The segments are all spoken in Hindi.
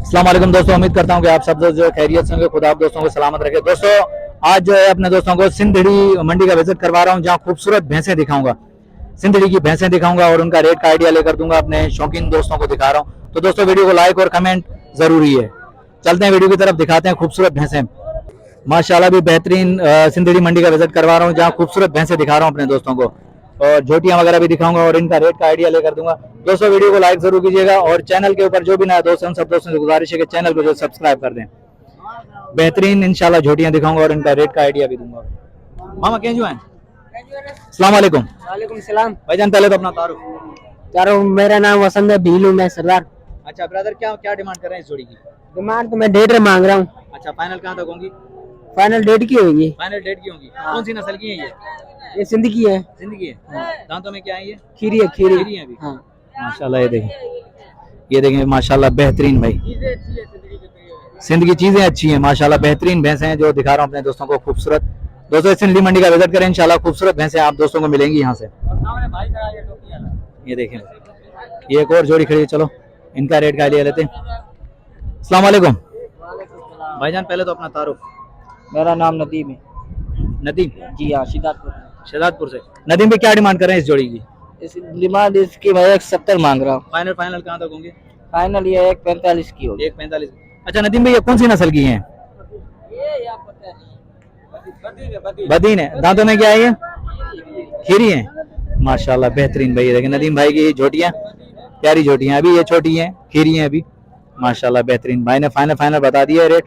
अस्सलाम वालेकुम दोस्तों, उम्मीद करता हूँ कि आप सब जो खैरियत से होंगे। खुदा आप दोस्तों को सलामत रखे। दोस्तों आज जो है अपने दोस्तों को सिंधड़ी मंडी का विजिट करवा रहा हूँ, जहाँ खूबसूरत भैंसें दिखाऊंगा, सिंधड़ी की भैंसें दिखाऊंगा और उनका रेट का आइडिया लेकर दूंगा। अपने शौकीन दोस्तों को दिखा रहा हूँ, तो दोस्तों वीडियो को लाइक और कमेंट जरूरी है। चलते हैं वीडियो की तरफ, दिखाते हैं खूबसूरत भैंसें। माशाल्लाह भी बेहतरीन सिंधड़ी मंडी का विजिट करवा रहा हूँ, जहाँ खूबसूरत भैंसें दिखा रहा हूँ अपने दोस्तों को, और झोटियां वगैरह भी दिखाऊंगा और इनका रेट का आइडिया लेकर दूंगा। दोस्तों वीडियो को लाइक जरूर कीजिएगा और चैनल के ऊपर जो भी नया दोस्त हैं उन सब दोस्तों से गुजारिश है कि चैनल को जो सब्सक्राइब कर दें। बेहतरीन इंशाल्लाह झोटियां दिखाऊंगा और इनका रेट का आइडिया भी दूंगा। मामा कैसे हैं? अस्सलाम वालेकुम। वालेकुम सलाम भाईजान पहले तो अपना तारुफ। मेरा नाम वसंत है, भीलू मैं सरदार। अच्छा ब्रदर, क्या क्या डिमांड कर रहे हैं इस जोड़ी की? डिमांड तो मैं 1.5 मांग रहा हूँ। अच्छा, फाइनल कहाँ तक होंगी? फाइनल 1.5 की होगी। फाइनल 1.5 की होंगी। कौन सी नस्ल की है ये सिंध की है। जिंदगी है। दांतों में क्या है ये? खीरी है, खीरी। खीरी है अभी। हाँ। माशाल्लाह ये देखें माशाल्लाह बेहतरीन भाई, सिंध की चीजें अच्छी हैं माशाल्लाह। बेहतरीन भैंसे हैं जो दिखा रहा हूँ अपने दोस्तों को खूबसूरत। दोस्तों सिंधड़ी मंडी का विजिट करें, इंशाल्लाह खूबसूरत भैंसे आप दोस्तों को मिलेंगी यहाँ से। ये देखें, ये एक और जोड़ी खड़ी है, चलो इनका रेट का आइडिया लेते हैं। अस्सलाम वालेकुम भाईजान, पहले तो अपना तारुफ। मेरा नाम नदीम है। नदीम जी हाँ, शिदातपुर। शहजादपुर से। नदीम भी क्या डिमांड कर रहे हैं इस जोड़ी की? डिमांड इसकी मैं 170 मांग रहा हूँ। फाइनल फाइनल कहाँ तक होंगे? फाइनल ये 145 की होगी। 145। अच्छा नदीम भाई, ये कौन सी नस्ल की है? बदीन है। दांतों में क्या है ये? खीरी है माशाल्लाह बेहतरीन भाई। देखें नदीम भाई की झोटियां, प्यारी झोटियां। अभी ये छोटी हैं, खीरी हैं अभी माशाल्लाह बेहतरीन। भाई ने फाइनल बता दिया है रेट।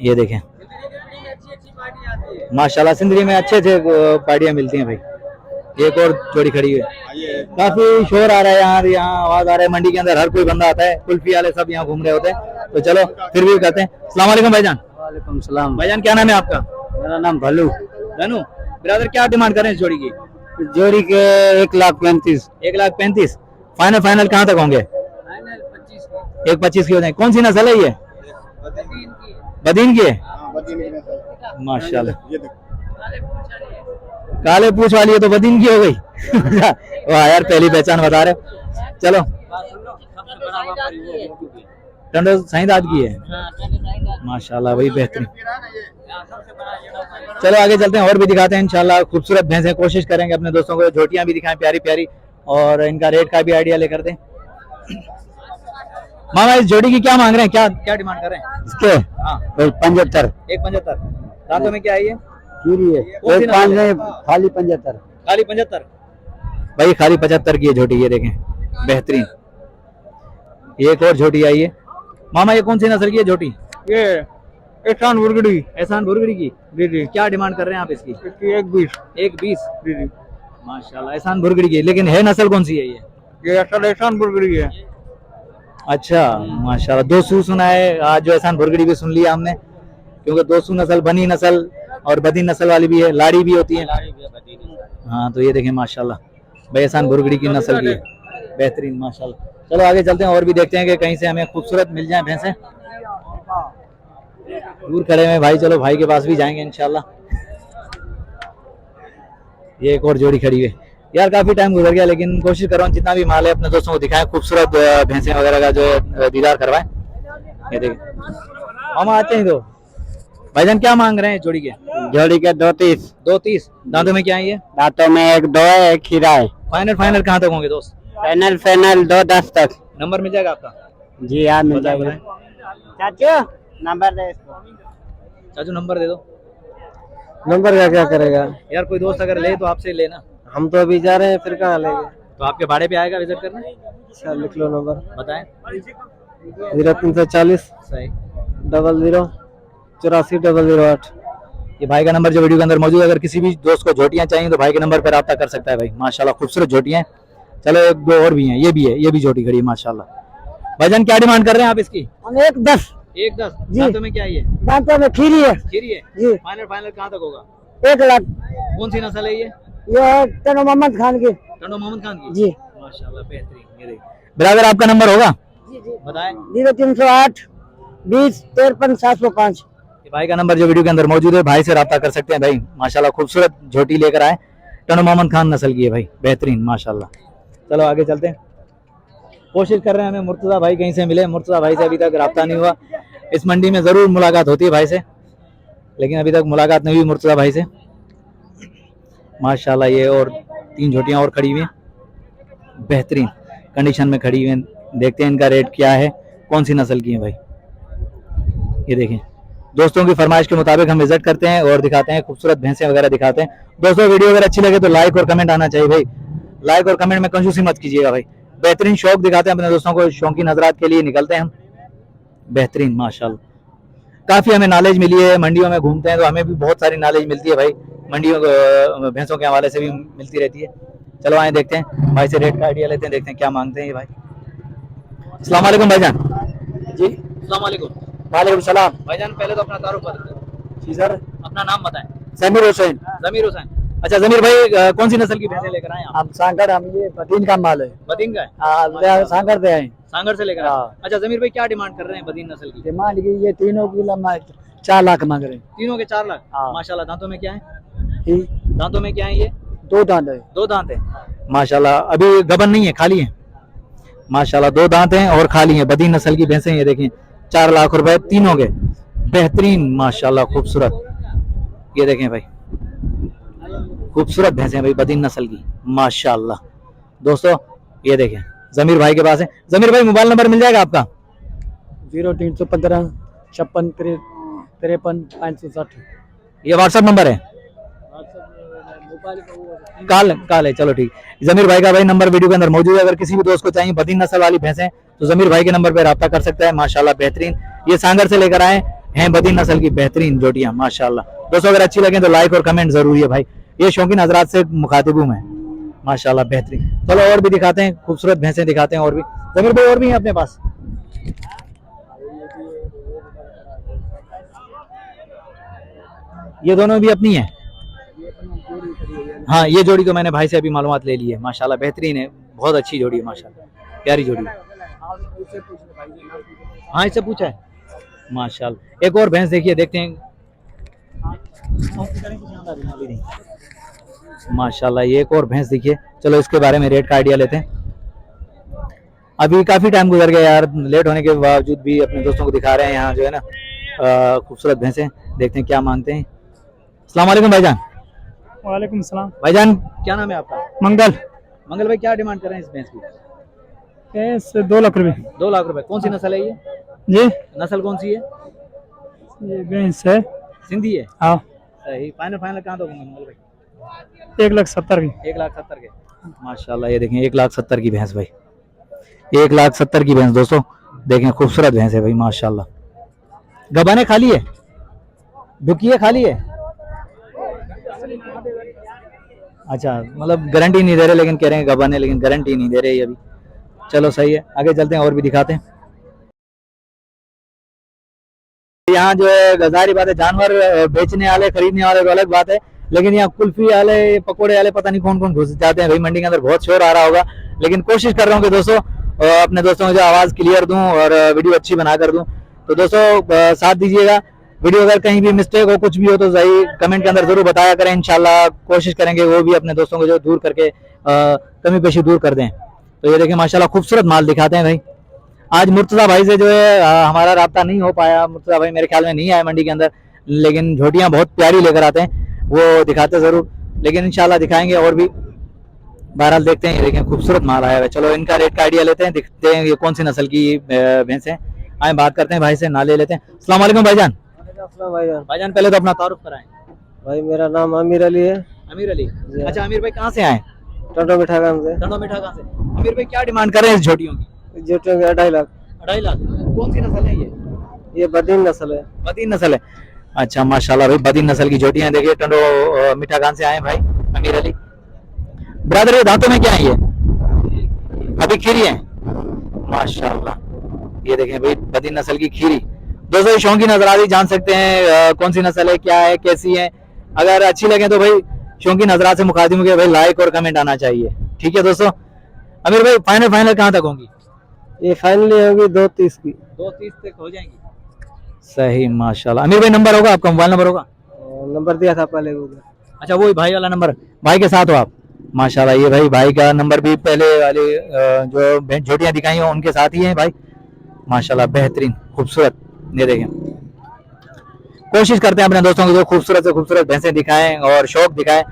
ये देखें माशाल्लाह सिंधड़ी में अच्छे पार्टियां मिलती हैं भाई। एक और जोड़ी खड़ी है, काफी शोर आ रहा है यहाँ, आवाज आ रहा है। मंडी के अंदर हर कोई बंदा आता है, कुल्फी वाले सब यहाँ घूम रहे होते हैं। तो चलो फिर भी करते हैं। अस्सलाम वालेकुम भाईजान। वालेकुम सलाम। भाईजान क्या नाम है आपका? मेरा नाम भलू। धनु ब्रदर, क्या डिमांड कर रहे हैं इस जोड़ी की? जोड़ी के 1,35,000। 1,35,000। फाइनल कहाँ तक होंगे? 1,25,000 की हो जाए। कौन सी नस्ल है ये? बदीन की है माशाल्लाह। काले पूछ वाली है तो बदीन की हो गई। वाह यार, पहली पहचान बता रहे। चलो टंडो साईदाद की है माशाल्लाह भाई बेहतरीन। चलो आगे चलते हैं और भी दिखाते हैं इंशाल्लाह खूबसूरत भैंसें। कोशिश करेंगे अपने दोस्तों को झोटियां भी दिखाएं प्यारी प्यारी, और इनका रेट का भी आइडिया लेकर दें। मामा इस जोड़ी की क्या मांग रहे हैं, क्या क्या डिमांड कर रहे हैं इसके? हाँ 75। 1,75। दांतों में क्या है ये? खीरी है। कौन सी नस्ल है? खाली 75। खाली 75 भाई, खाली 75 की है झोटी। ये देखें बेहतरीन। एक और झोटी आई है। मामा ये कौन सी नस्ल की है झोटी? ये एहसान बुरगड़ी। एहसान भुरगड़ी की। जी जी। क्या डिमांड कर रहे हैं आप इसकी? 1,20। 1,20। जी जी। माशाल्लाह एहसान भुरगड़ी की, लेकिन है नस्ल कौन सी है ये? असल एहसान बुरगड़ी है। अच्छा माशाल्लाह। दोसू सुना है, आज जो एहसान भुरगड़ी भी सुन लिया हमने, क्योंकि दोसू नस्ल, बनी नस्ल और बदीन नस्ल वाली भी है, लाड़ी भी होती है। हाँ तो ये देखें माशाल्लाह भाई एहसान भुरगड़ी की नस्ल की है, बेहतरीन माशाल्लाह। चलो आगे चलते हैं और भी देखते हैं कि कहीं से हमें खूबसूरत मिल जाए भैंसें। दूर खड़े हैं भाई, चलो भाई के पास भी जाएंगे इंशाल्लाह। ये एक और जोड़ी खड़ी है यार, काफी टाइम गुजर गया, लेकिन कोशिश कर रहा हूँ जितना भी माल है अपने दोस्तों को दिखाएं, खूबसूरत भैंसें वगैरह का जो है दीदार करवाएं। ये देखिए मामा आते हैं। तो भाईजान क्या मांग रहे हैं जोड़ी के? जोड़ी के 2,30। 2,30। दांतों में क्या है ये? दांतों में 1-2 है, एक खीरा है। फाइनल कहाँ तक होंगे दोस्त? फाइनल 2,10 तक। नंबर मिल जाएगा आपका? जी हाँ मिल बताएं, जाएगा। बताएं। चाचू नंबर दे इसको। चाचू नंबर दे दो। नंबर का क्या करेगा यार कोई दोस्त अगर ले तो आपसे लेना। हम तो अभी जा रहे हैं, फिर कहाँ लेंगे? तो आपके भाड़े पे आएगा विजिट करना। अच्छा लिख लो नंबर। बताएं। 0340 सही। 00 84 008। ये भाई का नंबर जो वीडियो के अंदर मौजूद है। अगर किसी भी दोस्त को झोटियां चाहिए तो भाई के नंबर पर रब्ता कर सकता है भाई। माशाल्लाह खूबसूरत झोटियां। चलो एक दो और भी हैं, ये भी है, ये भी झोटी खड़ी है माशाल्लाह। भाईजान क्या डिमांड कर रहे हैं आप इसकी? हम 1,10। 1,10। जी। दांतों में क्या है ये? दांतों में खीरी है। खीरी है। जी। फाइनल कहाँ तक होगा? 1,00,000। कौन सी नस्ल है ये? ये तनो मोहम्मद खान की। टंडो मोहम्मद खान की। जी। माशाल्लाह बेहतरीन। ये देखिए ब्रदर, आपका नंबर होगा? जी जी बताएं। 0308 20 53 705। ये भाई का नंबर जो वीडियो के अंदर मौजूद है, भाई से रब्ता कर सकते हैं भाई। माशाल्लाह खूबसूरत झोटी लेकर आए, टंडो मोहम्मद खान नस्ल की है भाई, बेहतरीन माशाल्लाह। चलो आगे चलते हैं। कोशिश कर रहे हैं हमें मुर्तजा भाई कहीं से मिले, मुर्तजा भाई से अभी तक राब्ता नहीं हुआ। इस मंडी में जरूर मुलाकात होती है भाई से, लेकिन अभी तक मुलाकात नहीं हुई मुर्तजा भाई से। माशाल्लाह ये और 3 झोटियां और खड़ी हुई हैं, बेहतरीन कंडीशन में खड़ी हुई हैं। देखते हैं इनका रेट क्या है, कौन सी नस्ल की है भाई। ये देखें, दोस्तों की फरमाइश के मुताबिक हम विजिट करते हैं और दिखाते हैं, खूबसूरत भैंसें वगैरह दिखाते हैं। दोस्तों वीडियो अगर अच्छी लगे तो लाइक और कमेंट आना चाहिए भाई, लाइक और कमेंट में कंजूसी मत कीजिएगा भाई। बेहतरीन शौक दिखाते हैं अपने दोस्तों को, शौकी नजरात के लिए निकलते हैं हम। बेहतरीन माशाल्लाह, काफी हमें नॉलेज मिली है। मंडियों में घूमते हैं तो हमें भी बहुत सारी नॉलेज मिलती है भाई, मंडियों भैंसों के हवाले से भी मिलती रहती है। चलो आए देखते हैं भाई से रेट का आइडिया लेते हैं, देखते हैं क्या मांगते हैं ये भाई। अस्सलाम वालेकुम भाईजान। जी अस्सलाम वालेकुम। वालेकुम सलाम। भाईजान पहले तो अपना तारुफ बता दें। जी सर, अपना नाम बताएं। समीर हुसैन। जमीर हुसैन। अच्छा जमीर भाई, कौन सी नस्ल की भैंसें लेकर आए आप? हम सांगड़, हम ये बदीन का माल है। बदीन का है? सांगड़ पे आए। सांगर से लेकर आए। हाँ। अच्छा जमीर भाई क्या डिमांड कर रहे हैं बदीन नस्ल की? डिमांड की ये तीनों की 4 लाख मांग रहे हैं। तीनों के 4 लाख। हाँ। माशाल्लाह, दांतों में क्या है? जी, दांतों में क्या है ये? 2 दांत है। 2 दांत है। माशाल्लाह, अभी गबन नहीं है, खाली है। माशाल्लाह 2 दांत हैं और खाली है। बदीन नस्ल की भैंसें ये देखें, 4 लाख रुपए तीनों के, बेहतरीन माशाल्लाह खूबसूरत। ये देखें भाई, खूबसूरत भैंसें भाई बदीन नस्ल की माशाल्लाह। दोस्तों ये देखें, जमीर भाई के पास है। जमीर भाई मोबाइल नंबर मिल जाएगा आपका? 0315 56 53 560। ये व्हाट्सएप नंबर है? काल है, चलो ठीक। जमीर भाई का भाई नंबर वीडियो के अंदर मौजूद है। अगर किसी भी दोस्त को चाहिए बदीन नस्ल वाली भैंसें तो जमीर भाई के नंबर पे राब्ता कर सकता है। माशाल्लाह बेहतरीन, ये सांगर से लेकर आए हैं बदीन नस्ल की बेहतरीन जोटियां माशाल्लाह। दोस्तों अगर अच्छी लगे तो लाइक और कमेंट जरूरी है भाई। ये शौकीन हजरात से मुखातिब हूं मैं, माशाल्लाह बेहतरीन। चलो और भी दिखाते हैं, खूबसूरत भैंसें दिखाते हैं और भी। जमीर भाई और भी हैं अपने पास? ये दोनों भी अपनी है? हाँ, ये जोड़ी तो मैंने भाई से अभी मालूमात ले ली है। माशाल्लाह बेहतरीन है, बहुत अच्छी जोड़ी है माशाल्लाह, प्यारी जोड़ी है। हाँ इससे पूछा है माशाल्लाह। एक और भैंस देखिए, देखते हैं माशाल्लाह। ये एक और भैंस देखिए, चलो इसके बारे में रेट का आइडिया लेते हैं। अभी काफी टाइम गुजर गया यार, लेट होने के बावजूद भी अपने दोस्तों को दिखा रहे हैं यहाँ जो है ना खूबसूरत भैंसें। देखते हैं क्या मांगते हैं। अस्सलाम वालेकुम भाईजान। वालेकुम सलाम। भाईजान क्या नाम है आपका? मंगल। मंगल भाई क्या डिमांड कर रहे हैं इस भैंस की? भैंस 2 लाख रुपए। 2 लाख रुपए। कौन सी नस्ल है ये? जी, नस्ल कौन सी है? ये भैंस है। सिंधी है? हाँ। सही। फाइनल फाइनल कहाँ दोगे मंगल भाई? 1,70,000 की। 1,70,000 के। माशाल्लाह ये देखें 1,70,000 की भैंस भाई, 1,70,000 की भैंस। दोस्तों देखें खूबसूरत भैंस है भाई माशाल्लाह। गबाने खाली है, दुकिए खाली है। अच्छा मतलब गारंटी नहीं दे रहे, लेकिन कह रहे हैं गबाने, लेकिन गारंटी नहीं दे रहे अभी। चलो सही है, आगे चलते हैं और भी दिखाते हैं। यहाँ जो है जाहिर बात है, जानवर बेचने वाले खरीदने वाले तो अलग बात है, लेकिन यहाँ कुल्फी वाले पकोड़े वाले पता नहीं कौन कौन घुस जाते हैं भाई मंडी के अंदर। बहुत शोर आ रहा होगा, लेकिन कोशिश कर रहा हूँ कि दोस्तों अपने दोस्तों को जो आवाज क्लियर दूं और वीडियो अच्छी बना कर दूं। तो दोस्तों साथ दीजिएगा। वीडियो अगर कहीं भी मिस्टेक हो, कुछ भी हो तो सही कमेंट के अंदर जरूर बताया करें। इंशाल्लाह कोशिश करेंगे वो भी अपने दोस्तों को जो दूर करके कमी पेशी दूर कर दें। तो ये देखिए माशाल्लाह खूबसूरत माल दिखाते हैं भाई। आज मुर्तजा भाई से जो है हमारा राब्ता नहीं हो पाया। मुर्तजा भाई मेरे ख्याल में नहीं आए मंडी के अंदर, लेकिन झोटियां बहुत प्यारी लेकर आते हैं, वो दिखाते जरूर, लेकिन इंशाल्लाह दिखाएंगे और भी। बहरहाल देखते हैं, ये देखें खूबसूरत माल आया है। चलो इनका रेट का आइडिया लेते हैं, देखते हैं ये कौन सी नस्ल की भैंस है। आए बात करते हैं भाई से, ना ले लेते हैं। अस्सलाम वालेकुम भाईजान। भाईजान पहले तो अपना तारुफ कराएं। भाई मेरा नाम आमिर अली है। अमीर अली। अच्छा अमीर भाई कहाँ से आए? टंडो मिठा गांव से। टंडो मिठा कहाँ से? अमीर भाई क्या डिमांड कर रहे हैं इस झोटियों की? जोटियों के 2.5 लाख। 2.5 लाख। कौन सी नस्ल है ये? ये बदीन नस्ल है। बदीन नस्ल है। अच्छा माशाल्लाह भाई बदीन नस्ल की झोटियां देखिए। टंडो मिठा गांव से आए भाई अमीर अली। ब्रदर ये दांतों में क्या है ये? अभी खीरी है माशाल्लाह। ये देखें भाई बदीन नस्ल की खीरी। दोस्तों ये शौकीन हजरात जान सकते हैं कौन सी नस्ल है, क्या है, कैसी है। अगर अच्छी लगे तो भाई शौकीन हजरात से मुखातिब के भाई लाइक और कमेंट आना चाहिए। ठीक है दोस्तों। अमीर भाई फाइनल कहाँ तक होंगी? ये फाइनली होगी 2.30 की। 2.30 तक हो जाएंगी। सही माशाल्लाह। अमीर भाई नंबर होगा आपका, मोबाइल नंबर होगा? नंबर दिया था पहले। अच्छा वही भाई वाला नंबर, भाई के साथ हो आप? माशाल्लाह। ये भाई का नंबर भी पहले वाले जो झोटियां दिखाई हैं उनके साथ ही है भाई। माशाल्लाह बेहतरीन खूबसूरत। ये देखें, कोशिश करते हैं अपने दोस्तों को जो खूबसूरत से खूबसूरत भैंसें दिखाएं और शौक दिखाएं।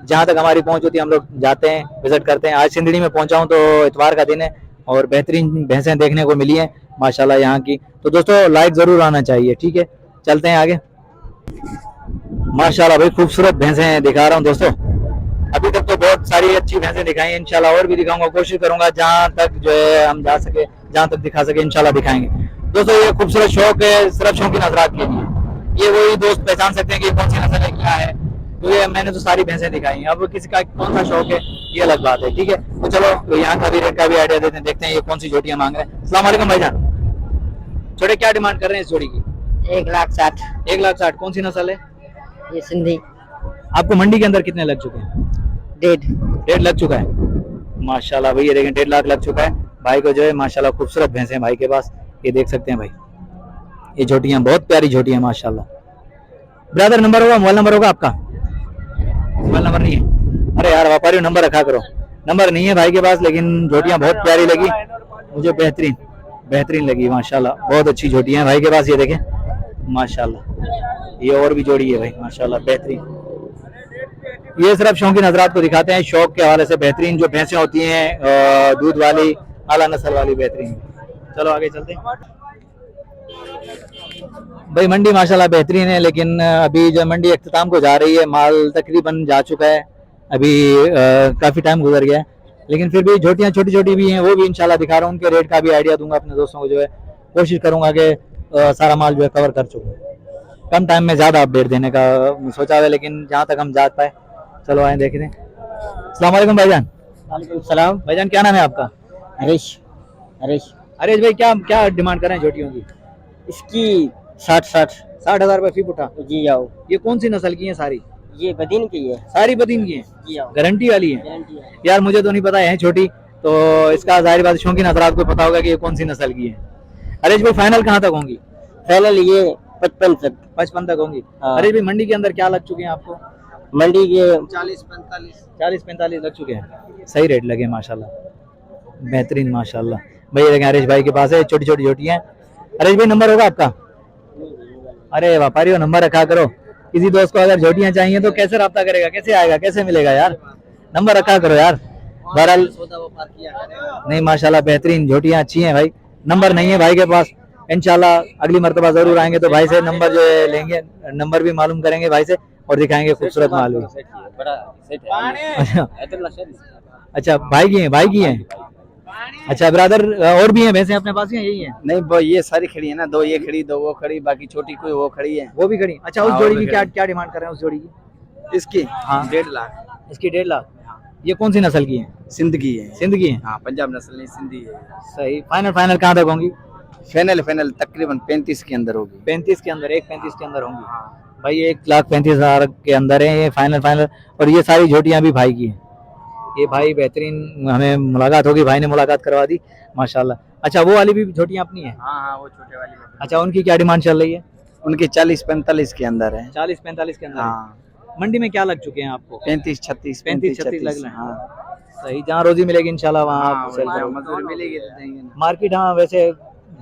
जहाँ तक हमारी पहुंच होती है हम लोग जाते हैं, विजिट करते हैं। आज सिंदड़ी में पहुंचा हूं तो इतवार का दिन है और बेहतरीन भैंसें देखने को मिली हैं माशाल्लाह यहाँ की। तो दोस्तों लाइक जरूर आना चाहिए। ठीक है, चलते हैं आगे। माशाल्लाह भाई खूबसूरत भैंसें दिखा रहा हूँ दोस्तों। अभी तक तो बहुत सारी अच्छी भैंसें दिखाई हैं, इंशाल्लाह और भी दिखाऊंगा। कोशिश करूंगा जहाँ तक जो है हम जा सके, जहाँ तक दिखा सके इंशाल्लाह दिखाएंगे। दोस्तों ये खूबसूरत शौक है सिर्फ शौकीन हजरात के लिए। ये वही दोस्त पहचान सकते हैं कि कौन सी नस्ल है, क्या है। तो ये मैंने तो सारी भैंसें दिखाई हैं, अब किसी का कौन सा शौक है ये अलग बात है। ठीक है, तो चलो तो यहाँ का भी रेट का भी आइडिया देते हैं, देखते हैं ये कौन सी जोटियां मांग रहे हैं। अस्सलाम वालेकुम भाईजान, छोटे क्या डिमांड कर रहे हैं इस जोड़ी की? 1,60,000। 1,60,000। कौन सी नस्ल है? ये सिंधी। आपको मंडी के अंदर कितने लग चुके हैं? 1.5 लग चुका है माशाल्लाह भाई। ये देखें 1.5 लाख लग चुका है भाई को जो है माशाल्लाह। खूबसूरत भैंसे हैं भाई के पास, ये देख सकते हैं भाई। ये झोटियां बहुत प्यारी झोटियां माशाल्लाह। ब्रदर नंबर होगा, मोबाइल नंबर होगा आपका? मोबाइल नंबर नहीं है? अरे यार व्यापारी नंबर रखा करो। नंबर नहीं है भाई के पास, लेकिन झोटियां बहुत प्यारी लगी मुझे, बेहतरीन लगी माशाल्लाह। बहुत अच्छी झोटियां हैं भाई के पास, ये देखें माशाल्लाह। ये और भी जोड़ी है भाई माशाल्लाह बेहतरीन। ये सिर्फ शौकीन हजरात को दिखाते हैं शौक के हवाले से। बेहतरीन जो भैंसें होती हैं दूध वाली आला नस्ल वाली बेहतरीन। चलो आगे चलते हैं भाई। मंडी माशाल्लाह बेहतरीन है, लेकिन अभी जो मंडी अख्ताम को जा रही है, माल तकरीबन जा चुका है। अभी काफी टाइम गुजर गया है, लेकिन फिर भी झोटियां छोटी छोटी भी हैं, वो भी इंशाल्लाह दिखा रहा हूँ। उनके रेट का भी आइडिया दूंगा अपने दोस्तों को। जो है कोशिश करूंगा कि सारा माल जो है कवर कर चुकूँ। कम टाइम में ज्यादा अपडेट देने का सोचा है, लेकिन जहाँ तक हम जा पाए। चलो आए देखते हैं। अस्सलाम वालेकुम भाईजान। वालेकुम सलाम। भाईजान क्या नाम है आपका? हरीश। हरीश भाई क्या क्या डिमांड कर रहे हैं झोटियों की? इसकी 60,000 रुपए फी उठा। जी आओ। ये कौन सी नस्ल की है सारी? ये बदीन की है। सारी बदीन की है? जी आओ। गारंटी वाली है? गारंटी है। यार मुझे तो नहीं पता है छोटी, तो इसका जाहिर बात शौकीन हजरात को पता होगा कि ये कौन सी नस्ल की है। हरीश भाई फाइनल कहाँ तक होंगी? फाइनल ये 55 तक होंगी। हाँ। हरीश भाई मंडी के अंदर क्या लग चुके हैं आपको? मंडी के 40-45 लग चुके हैं। सही रेट लगे माशाल्लाह, बेहतरीन माशाल्लाह भाई। ये देखें हरीश भाई के पास है छोटी छोटी झोटियां। हरीश भाई नंबर होगा आपका? अरे व्यापारी हो नंबर रखा करो। किसी दोस्त को अगर झोटियां चाहिए तो कैसे रब्ता करेगा, कैसे आएगा, कैसे मिलेगा यार? नंबर रखा करो यार। बहरहाल नहीं माशाल्लाह बेहतरीन झोटियां अच्छी हैं भाई। नंबर नहीं है भाई के पास, इंशाल्लाह अगली मर्तबा जरूर आएंगे तो भाई से नंबर जो है लेंगे, नंबर भी मालूम करेंगे भाई से और दिखाएंगे खूबसूरत माल भी। अच्छा भाई की हैं। अच्छा ब्रदर और भी हैं भैंसे अपने पास ही हैं, यही हैं? नहीं वो ये सारी खड़ी है ना, 2 ये खड़ी 2 वो खड़ी, बाकी छोटी कोई वो खड़ी है। वो भी खड़ी। अच्छा उस जोड़ी की क्या क्या डिमांड कर रहे हैं उस जोड़ी की? इसकी हाँ 1.5 लाख। इसकी 1.5 लाख। ये कौन सी नस्ल की है? सिंध की है। सिंध की है? हाँ पंजाब नस्ल नहीं, सिंधी है। सही। फाइनल कहाँ तक होंगी? फाइनल तकरीबन 35 के अंदर होगी। 35 के अंदर, 1.35 के अंदर होंगी। भाई 1,35,000 के अंदर है ये फाइनल। और ये सारी झोटियां भी भाई की हैं। ये भाई बेहतरीन, हमें मुलाकात होगी, भाई ने मुलाकात करवा दी माशाल्लाह। अच्छा वो वाली भी झोटियां अपनी हैं? हाँ वो छोटे वाली। अच्छा उनकी क्या डिमांड चल रही है? उनकी 40-45 के अंदर है। 40-45 के अंदर। हाँ मंडी में क्या लग चुके हैं आपको? 35-36 35-36 लग रहे हैं। हाँ सही, जहाँ रोजी मिलेगी इंशाल्लाह वहाँ आप सेल हाँ, करोगे। मजदूरी मिलेगी तो देंगे ना। मार्केट हाँ वैसे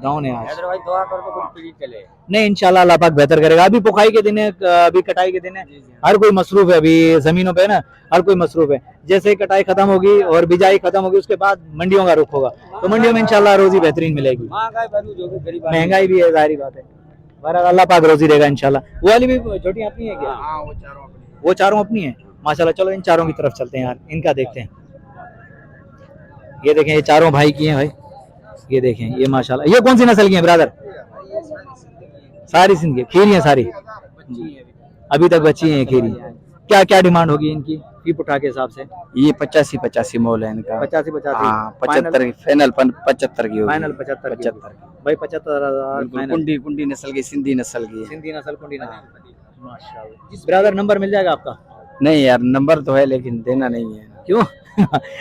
डाउन है आज। भाई दुआ कर तो कुछ फ्री चले। नहीं इंशाल्लाह अल्लाह पाक बेहतर करेगा। अभी पुखाई के दिन है, अभी कटाई के दिन है, हर कोई मसरूफ है अभी जमीनों पे ना, हर कोई मसरूफ है। जैसे ही कटाई खत्म होगी और बिजाई खत्म होगी उसके बाद मंडियों का रुख होगा, तो मंडियों में इंशाल्लाह रोजी बेहतरीन मिलेगी। महंगाई भी है जाहिर बात है, बहरहाल अल्लाह पाक रोजी देगा इंशाल्लाह। वो वाली भी झोटियां अपनी है क्या? वो चारों अपनी है माशाल्लाह। चलो इन चारों की तरफ चलते हैं यार, इनका देखते हैं। ये देखें ये चारों भाई की हैं भाई, ये देखें ये माशाल्लाह। ये कौन सी नस्ल की है ब्रदर? सारी सिंध की खीरी है सारी, अभी तक बच्ची हैं खीरी। क्या क्या डिमांड होगी इनकी फी पुठा के हिसाब से? ये 85 मोल है इनका। 85 हाँ 75 फाइनल 75 की होगी। फाइनल 75 भाई 75,000। कुंडी नस्ल की, सिंधी नस्ल की। सिंधी नस्ल कुंडी नस्ल माशाल्लाह। ब्रदर नंबर मिल जाएगा आपका? नहीं यार नंबर तो है लेकिन देना नहीं है। क्यों?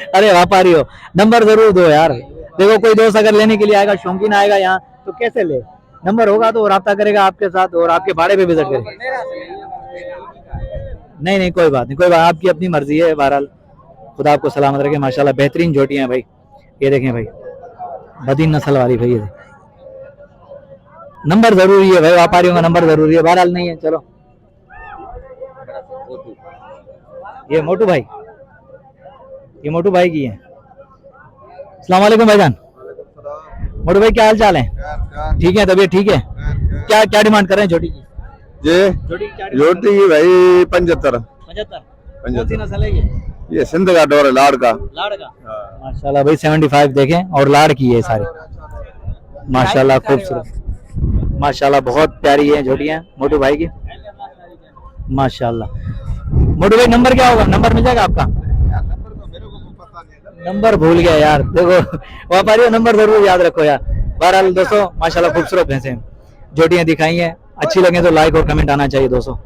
अरे व्यापारी हो, नंबर जरूर दो यार। देखो कोई दोस्त अगर लेने के लिए आएगा, शौकीन आएगा यहाँ, तो कैसे ले? नंबर होगा तो राब्ता करेगा आपके साथ और आपके भाड़े पे विजिट करेगा। नहीं नहीं कोई बात नहीं, कोई बात, आपकी अपनी मर्जी है। बहरहाल खुदा आपको सलामत रखे। माशाल्लाह बेहतरीन जोटियां हैं भाई, ये देखें भाई, बदीन नस्ल वाली भाई। ये नंबर जरूरी है भाई, व्यापारियों का नंबर जरूरी है। बहरहाल नहीं है, चलो। ये मोटू भाई, ये मोटू भाई की है। अस्सलाम वालेकुम भाईजान। मोटू भाई क्या हाल चाल है? ठीक है, तबीयत ठीक है? क्या क्या डिमांड कर रहे हैं जोटी की? ये जोटी की क्या रोटी की भाई 75। 75? कौन सी नस्ल है ये सिंध का डोर है, लाड़ का। लाड़ का? माशाल्लाह भाई 75 देखें, और लाड़ की है सारी। माशाल्लाह खूबसूरत, माशाल्लाह बहुत प्यारी है जोटियां मोटू भाई की। माशाल्लाह। मोटू भाई नंबर क्या होगा? नंबर मिल जाएगा आपका? नंबर भूल गया यार। देखो व्यापारियों, नंबर जरूर याद रखो यार। बहरहाल दोस्तों माशाल्लाह खूबसूरत भैंसे जोटियां दिखाई हैं, अच्छी लगे तो लाइक और कमेंट आना चाहिए दोस्तों।